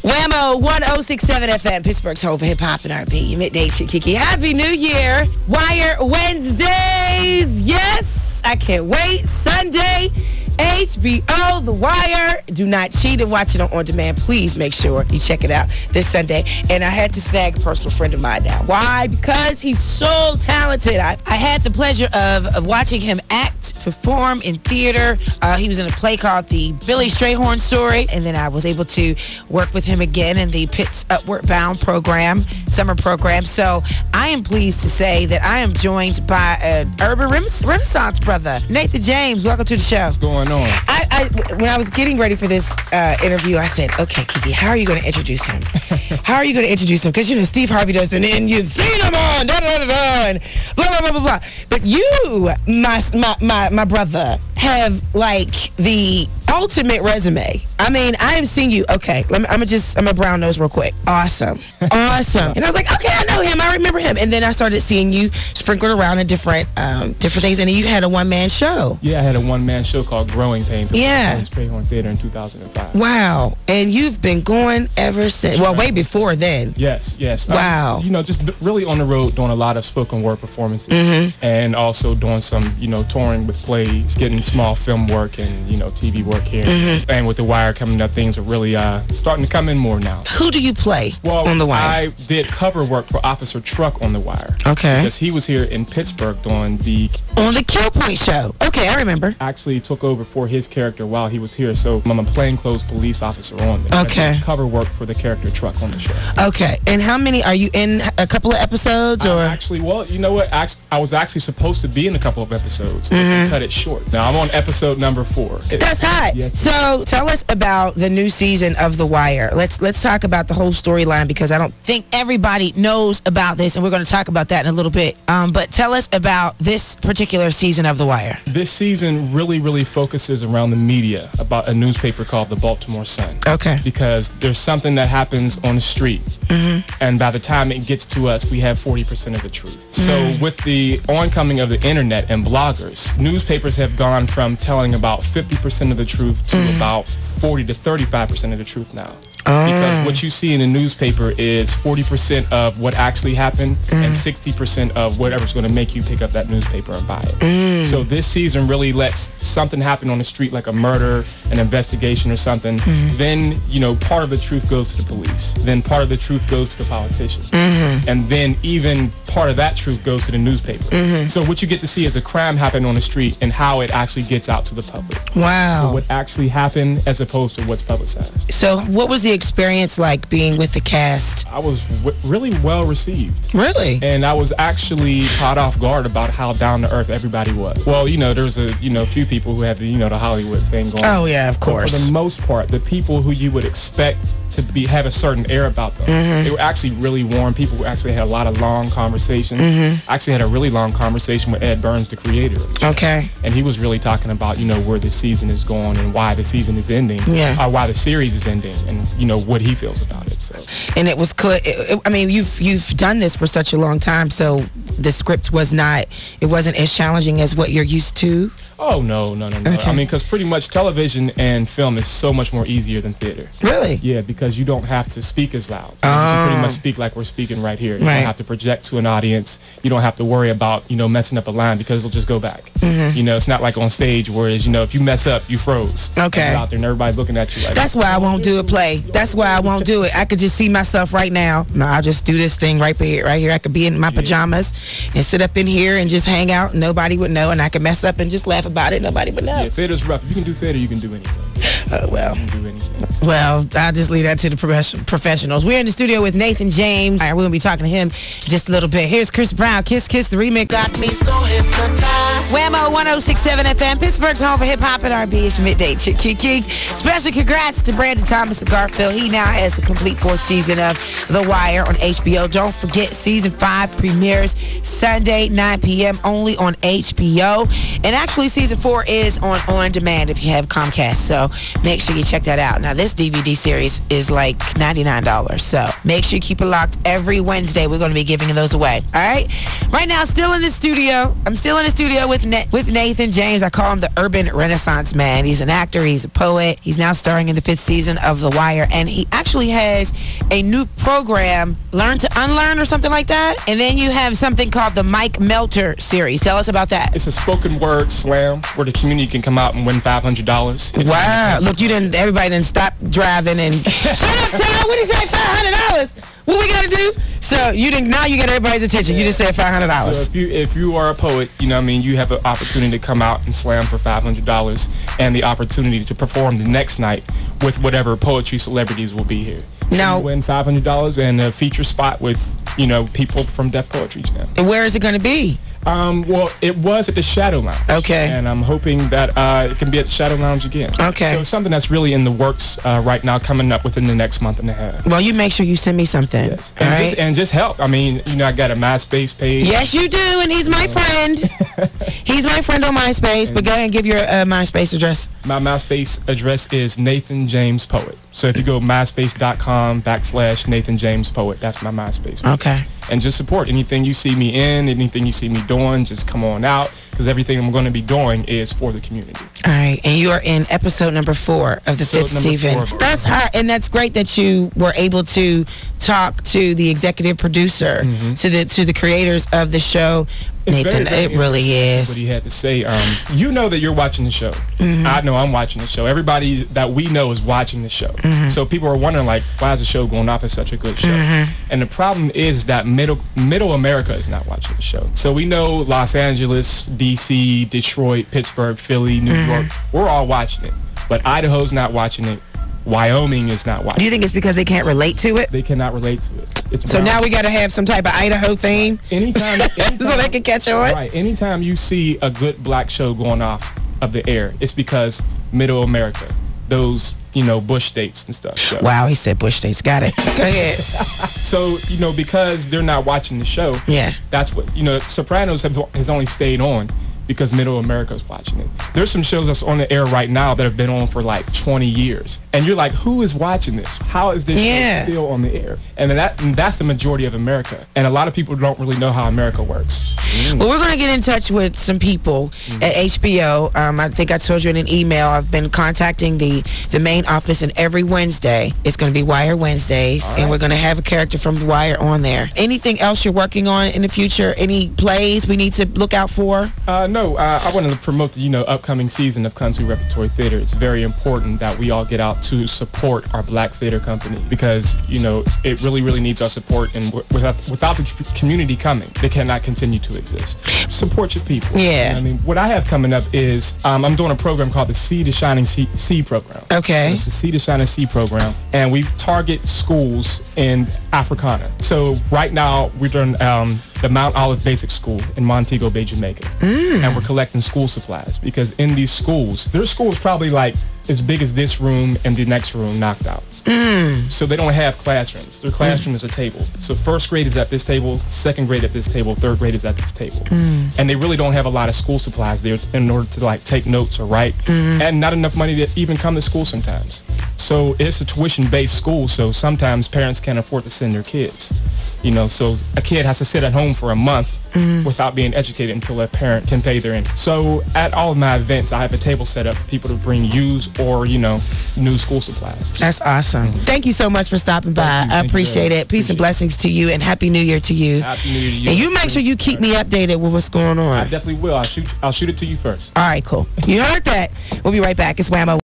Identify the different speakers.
Speaker 1: WAMO 1067 FM, Pittsburgh's home for hip hop and R&B. Midday KiKi. Happy New Year. Wire Wednesdays. Yes, I can't wait. Sunday, HBO, The Wire. Do not cheat and watch it on demand. Please make sure you check it out this Sunday. And I had to snag a personal friend of mine now. Why? Because he's so talented. I had the pleasure of watching him act, perform in theater. He was in a play called The Billy Strayhorn Story. And then I was able to work with him again in the Pitt's Upward Bound program, summer program. So I am pleased to say that I am joined by an urban renaissance brother, Nathan James. Welcome to the show.
Speaker 2: What's going on?
Speaker 1: When I was getting ready for this interview, I said, okay, KiKi, how are you going to introduce him? How are you going to introduce him? Because, you know, Steve Harvey does, and you've seen him on, and blah, blah, blah, blah, blah. But you, my brother, have, like, the ultimate resume. I mean, I have seen you. Okay, I'm a brown nose real quick. Awesome. Awesome. And I was like, okay, I know him. I remember him. And then I started seeing you sprinkled around in different things. And then you had a one-man show.
Speaker 2: Yeah, I had a one-man show called Growing Pains.
Speaker 1: Yeah.
Speaker 2: At Strayhorn Theater in 2005.
Speaker 1: Wow. And you've been going ever since. Well, way before then.
Speaker 2: Yes.
Speaker 1: Wow.
Speaker 2: Just really on the road doing a lot of spoken word performances. And also doing some, touring with plays, getting small film work and, TV work here. And with The Wire coming up, things are really starting to come in more now.
Speaker 1: Who do you play on The Wire?
Speaker 2: I did cover work for Officer Truck on The Wire.
Speaker 1: Okay.
Speaker 2: Because he was here in Pittsburgh doing the
Speaker 1: Kill Point show. Okay, I remember.
Speaker 2: Actually took over for his character while he was here, so I'm a plainclothes police officer on there.
Speaker 1: Okay.
Speaker 2: I did cover work for the character Truck on the show.
Speaker 1: Okay. And how many are you in? A couple of episodes, or
Speaker 2: actually? Well, you know what? I was actually supposed to be in a couple of episodes, but they cut it short. Now I'm on episode number 4.
Speaker 1: That's hot.
Speaker 2: Yes.
Speaker 1: So tell us about the new season of The Wire. Let's talk about the whole storyline, because I don't think everybody knows about this, and we're going to talk about that in a little bit. But tell us about this particular season of The Wire.
Speaker 2: This season really focuses around the media, about a newspaper called the Baltimore Sun.
Speaker 1: Okay.
Speaker 2: Because there's something that happens on the street, and by the time it gets to us, we have 40% of the truth. So with the oncoming of the internet and bloggers, newspapers have gone from telling about 50% of the truth to about 40 to 35% of the truth now. Because what you see in the newspaper is 40% of what actually happened and 60% of whatever's going to make you pick up that newspaper and buy it. So this season really lets something happen on the street, like a murder, an investigation or something. Then, part of the truth goes to the police. Then part of the truth goes to the politicians. And then even part of that truth goes to the newspaper. So what you get to see is a crime happen on the street and how it actually gets out to the public.
Speaker 1: Wow.
Speaker 2: So what actually happened as opposed to what's publicized.
Speaker 1: So what was the experience like being with the cast? I
Speaker 2: was really well received.
Speaker 1: Really?
Speaker 2: And I was actually caught off guard about how down to earth everybody was. Well, there was a few people who had the the Hollywood thing going.
Speaker 1: Oh yeah, of course.
Speaker 2: But for the most part, the people who you would expect to have a certain air about them, they were actually really warm people who actually had a lot of long conversations. I actually had a really long conversation with Ed Burns, the creator of the show.
Speaker 1: Okay.
Speaker 2: And he was really talking about where the season is going and why the season is ending.
Speaker 1: Yeah.
Speaker 2: Or why the series is ending, and what he feels about it. So.
Speaker 1: And it was good. I mean, you've done this for such a long time, so the script wasn't as challenging as what you're used to.
Speaker 2: Oh no. Okay. I mean, because pretty much television and film is so much more easier than theater.
Speaker 1: Really?
Speaker 2: Yeah, because you don't have to speak as loud. You can pretty much speak like we're speaking right here. You don't have to project to an audience. You don't have to worry about messing up a line, because it'll just go back. It's not like on stage, whereas if you mess up, you froze.
Speaker 1: Okay.
Speaker 2: You're out there and everybody looking at you like.
Speaker 1: That's why I won't do a play. That's why I won't do it. I could just see myself right now. No, I'll just do this thing right here. I could be in my pajamas and sit up in here and just hang out. Nobody would know, and I could mess up and just laugh about it. Nobody would know.
Speaker 2: Yeah, theater's rough. If you can do theater, you can do anything.
Speaker 1: Well.
Speaker 2: You can do anything.
Speaker 1: Well, I'll just leave that to the professionals. We're in the studio with Nathan James. All right, we're going to be talking to him just a little bit. Here's Chris Brown, Kiss Kiss, the remix. Got me so hypnotized. WAMO 1067 FM, Pittsburgh's home for hip hop and R&B. It's midday KiKi. Special congrats to Brandon Thomas of Garfield. He now has the complete 4th season of The Wire on HBO. Don't forget, season 5 premieres Sunday, 9 p.m. only on HBO. And actually, season 4 is on demand if you have Comcast. So make sure you check that out. Now, this DVD series is like $99, so make sure you keep it locked. Every Wednesday, we're going to be giving those away. All right? Right now, still in the studio. I'm still in the studio with Nathan James. I call him the Urban Renaissance Man. He's an actor. He's a poet. He's now starring in the 5th season of The Wire, and he actually has a new program, Learn to Unlearn or something like that. And then you have something called the Mike Melter series. Tell us about that.
Speaker 2: It's a spoken word slam where the community can come out and win $500.
Speaker 1: Wow. Look, everybody didn't stop driving and shut up, Tom. What did he say? $500. What we got to do? So now you get everybody's attention. You just said $500.
Speaker 2: So if you are a poet, you know what I mean, you have an opportunity to come out and slam for $500 and the opportunity to perform the next night with whatever poetry celebrities will be here. So
Speaker 1: now,
Speaker 2: you win $500 and a feature spot with, you know, people from Def Poetry Jam.
Speaker 1: And where is it going to be?
Speaker 2: Well, it was at the Shadow Lounge.
Speaker 1: Okay.
Speaker 2: And I'm hoping that it can be at the Shadow Lounge again.
Speaker 1: Okay.
Speaker 2: So it's something that's really in the works right now, coming up within the next month and a half.
Speaker 1: Well, you make sure you send me something.
Speaker 2: Yes. And just help. I mean, you know, I got a MySpace page.
Speaker 1: Yes, you do, and he's my friend. He's my friend on MySpace, but go ahead and give your MySpace address.
Speaker 2: My MySpace address is Nathan James Poet. So if you go myspace.com/Nathan James Poet, that's my MySpace page.
Speaker 1: Okay.
Speaker 2: And just support anything you see me in, anything you see me doing, just come on out, because everything I'm going to be doing is for the community.
Speaker 1: All right, and you are in episode number 4 of the 5th season. That's hot, and that's great that you were able to talk to the executive producer, to the creators of the show.
Speaker 2: It's
Speaker 1: Nathan,
Speaker 2: very
Speaker 1: it really is.
Speaker 2: What he had to say. You know that you're watching the show. I know I'm watching the show. Everybody that we know is watching the show. So people are wondering, like, why is the show going off as such a good show? And the problem is that middle America is not watching the show. So we know Los Angeles, DC, Detroit, Pittsburgh, Philly, New York, we're all watching it. But Idaho's not watching it. Wyoming is not watching.
Speaker 1: Do you think it's because they can't relate to it?
Speaker 2: They cannot relate to it.
Speaker 1: So now we got to have some type of Idaho theme?
Speaker 2: Anytime
Speaker 1: so they can catch on?
Speaker 2: Right. Anytime you see a good black show going off of the air, it's because middle America, those, you know, Bush states and stuff. So.
Speaker 1: Wow, he said Bush states. Got it. Go ahead.
Speaker 2: So, you know, because they're not watching the show, that's what, you know, Sopranos has only stayed on because middle America is watching it. There's some shows that's on the air right now that have been on for like 20 years. And you're like, who is watching this? How is this show still on the air? And that's the majority of America. And a lot of people don't really know how America works.
Speaker 1: Well, we're going to get in touch with some people at HBO. I think I told you in an email, I've been contacting the main office, and every Wednesday, it's going to be Wire Wednesdays, and we're going to have a character from The Wire on there. Anything else you're working on in the future? Any plays we need to look out for?
Speaker 2: No, I wanted to promote the, you know, upcoming season of Country Repertory Theater. It's very important that we all get out to support our black theater company because, you know, it really, really needs our support. And without the community coming, they cannot continue to exist. Support your people.
Speaker 1: Yeah.
Speaker 2: You know, I mean, what I have coming up is I'm doing a program called the Sea to Shining Sea program.
Speaker 1: Okay.
Speaker 2: And it's the Sea to Shining Sea program, and we target schools in Africana. So right now we're doing the Mount Olive Basic School in Montego Bay, Jamaica. And we're collecting school supplies because in these schools, there's schools probably like as big as this room and the next room knocked out. So they don't have classrooms. Their classroom is a table. So first grade is at this table, second grade at this table, third grade is at this table. And they really don't have a lot of school supplies there in order to like take notes or write. And not enough money to even come to school sometimes. So it's a tuition-based school, so sometimes parents can't afford to send their kids. You know, so a kid has to sit at home for a month without being educated until a parent can pay their rent. So at all of my events, I have a table set up for people to bring used or, you know, new school supplies.
Speaker 1: That's awesome. Thank you so much for stopping by. I appreciate it. Peace and blessings to you, and Happy New Year to you.
Speaker 2: Happy New Year to you.
Speaker 1: And you make sure you keep me updated with what's going on.
Speaker 2: I definitely will. I'll shoot it to you first.
Speaker 1: All right, cool. You heard that. We'll be right back. It's WAMO.